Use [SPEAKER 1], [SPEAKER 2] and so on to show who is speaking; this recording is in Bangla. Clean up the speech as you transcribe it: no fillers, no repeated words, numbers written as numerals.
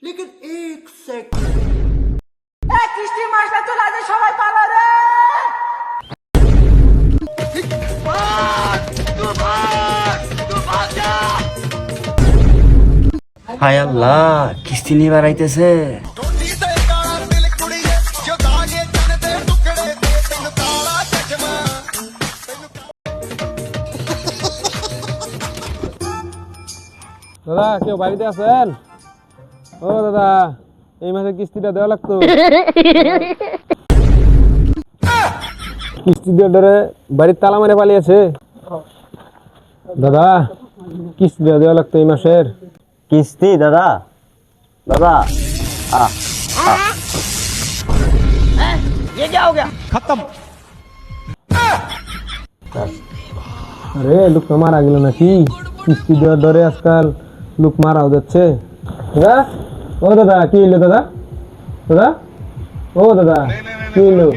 [SPEAKER 1] लेकिन एक सेकंड किस्ती मास्टर चला दे सबाई पाला रे
[SPEAKER 2] হায় আল্লাহ, কিস্তি নিবার আইতেছে।
[SPEAKER 3] দাদা, কেউ বাড়িতে আছেন? ও দাদা, এই মাসে কিস্তিটা দেওয়া লাগতো। কিস্তি দিয়ে ধরে বাড়ির তালা মেরে পালিয়েছে। দাদা, কিস্তিটা দেওয়া লাগতো এই মাসের।
[SPEAKER 2] কিস্তি দাদা, দাদা
[SPEAKER 3] আরে লোকটা মারা গেল নাকি? কিস্তি দেওয়ার ধরে আজকাল লোক মারাও যাচ্ছে। দাদা, ও দাদা, কি হইলো দাদা? দাদা, ও দাদা, কি হইলো?